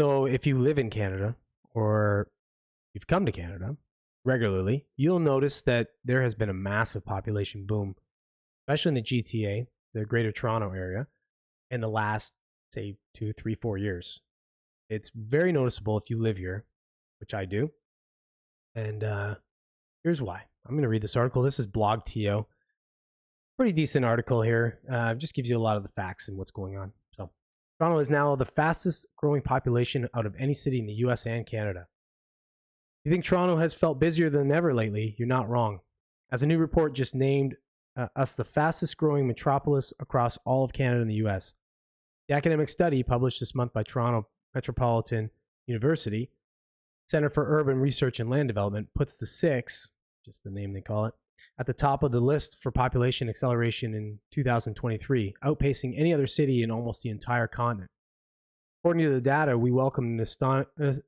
So if you live in Canada or you've come to Canada regularly, you'll notice that there has been a massive population boom, especially in the GTA, the Greater Toronto area, in the last, say, 2, 3, 4 years. It's very noticeable if you live here, which I do. And here's why. I'm going to read this article. This is BlogTO. Pretty decent article here. Just gives you a lot of the facts and what's going on. So, Toronto is now the fastest growing population out of any city in the US and Canada. You think Toronto has felt busier than ever lately? You're not wrong. As a new report just named us the fastest growing metropolis across all of Canada and the US. The academic study published this month by Toronto Metropolitan University Center for Urban Research and Land Development puts the six, just the name they call it, at the top of the list for population acceleration in 2023, outpacing any other city in almost the entire continent. According to the data, we welcomed an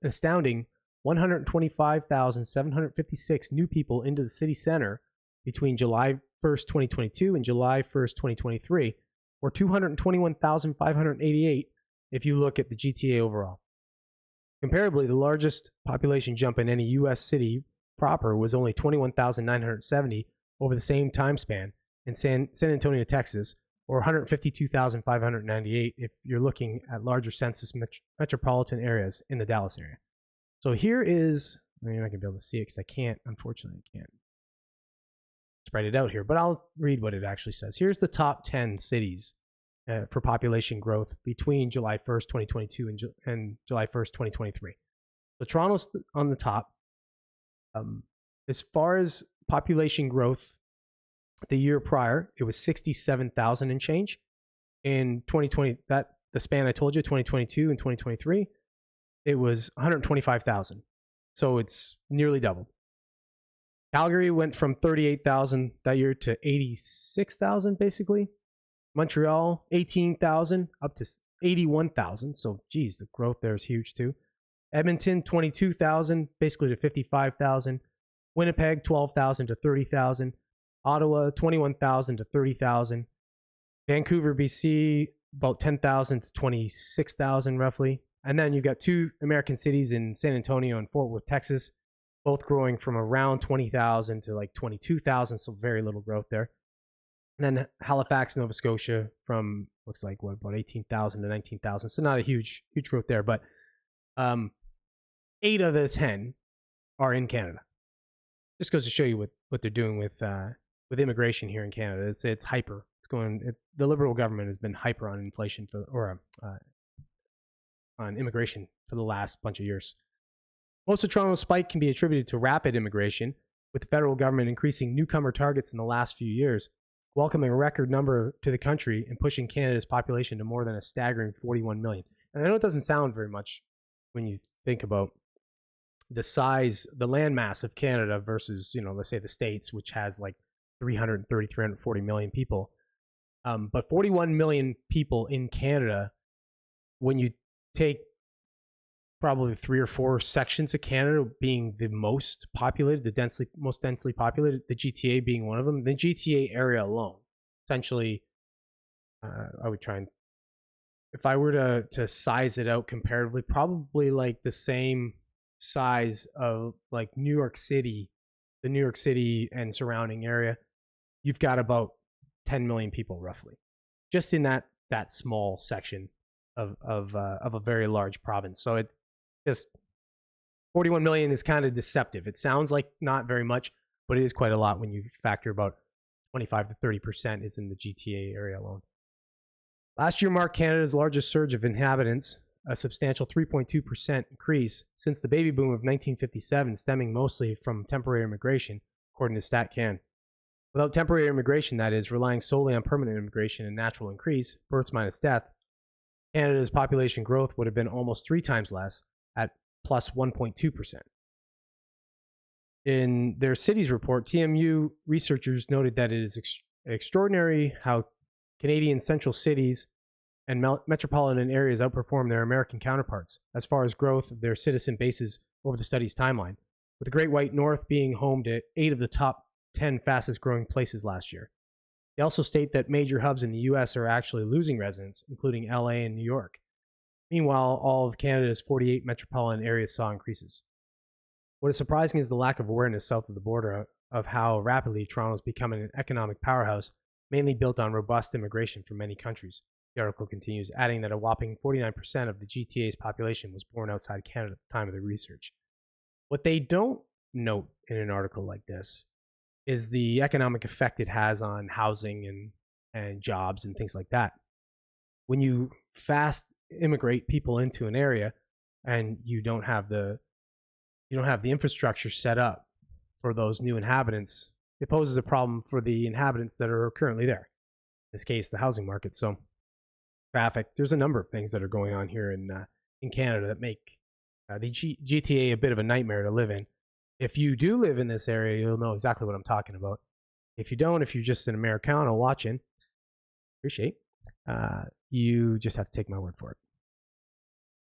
astounding 125,756 new people into the city center between July 1st, 2022 and July 1st, 2023, or 221,588 if you look at the GTA overall. Comparably, the largest population jump in any U.S. city proper was only 21,970 over the same time span in San Antonio, Texas, or 152,598 if you're looking at larger census metropolitan areas in the Dallas area. So here is, you're not going to be able to see it because I can't, unfortunately, I can't spread it out here, but I'll read what it actually says. Here's the top 10 cities for population growth between July 1st, 2022 and July 1st, 2023. So Toronto's on the top. As far as population growth, the year prior, it was 67,000 and change. In 2020, the span I told you, 2022 and 2023, it was 125,000. So it's nearly doubled. Calgary went from 38,000 that year to 86,000, basically. Montreal, 18,000 up to 81,000. So, geez, the growth there is huge too. Edmonton, 22,000, basically to 55,000. Winnipeg, 12,000 to 30,000. Ottawa, 21,000 to 30,000. Vancouver, BC, about 10,000 to 26,000 roughly. And then you've got two American cities in San Antonio and Fort Worth, Texas, both growing from around 20,000 to like 22,000. So very little growth there. And then Halifax, Nova Scotia, from looks like about 18,000 to 19,000. So not a huge growth there, but 8 of the 10 are in Canada. Just goes to show you what they're doing with immigration here in Canada. It's hyper. The Liberal government has been hyper on inflation on immigration for the last bunch of years. Most of Toronto's spike can be attributed to rapid immigration, with the federal government increasing newcomer targets in the last few years, welcoming a record number to the country and pushing Canada's population to more than a staggering 41 million. And I know it doesn't sound very much when you think about the size, the landmass of Canada versus, let's say the States, which has like 330, 340 million people. But 41 million people in Canada, when you take probably 3 or 4 sections of Canada being the most populated, most densely populated, the GTA being one of them, the GTA area alone, essentially, I would try and, if I were to size it out comparatively, probably like the same size of like New York City, the New York City and surrounding area, you've got about 10 million people roughly, just in that small section of a very large province. So it's just 41 million is kind of deceptive. It sounds like not very much, but it is quite a lot when you factor about 25 to 30% is in the GTA area alone. Last year marked Canada's largest surge of inhabitants, a substantial 3.2% increase since the baby boom of 1957, stemming mostly from temporary immigration, according to StatCan. Without temporary immigration, that is, relying solely on permanent immigration and natural increase, births minus death, Canada's population growth would have been almost 3 times less, at plus 1.2%. In their cities report, TMU researchers noted that it is extraordinary how Canadian central cities and metropolitan areas outperform their American counterparts as far as growth of their citizen bases over the study's timeline, with the Great White North being home to 8 of the top 10 fastest growing places last year. They also state that major hubs in the U.S. are actually losing residents, including LA and New York. Meanwhile, all of Canada's 48 metropolitan areas saw increases. What is surprising is the lack of awareness south of the border of how rapidly Toronto is becoming an economic powerhouse, mainly built on robust immigration from many countries. The article continues, adding that a whopping 49% of the GTA's population was born outside Canada at the time of the research. What they don't note in an article like this is the economic effect it has on housing and jobs and things like that. When you fast immigrate people into an area and you don't have the infrastructure set up for those new inhabitants, it poses a problem for the inhabitants that are currently there. In this case, the housing market. So traffic, there's a number of things that are going on here in Canada that make the GTA a bit of a nightmare to live in. If you do live in this area, you'll know exactly what I'm talking about. If you don't, if you're just an Americano watching, appreciate, you just have to take my word for it.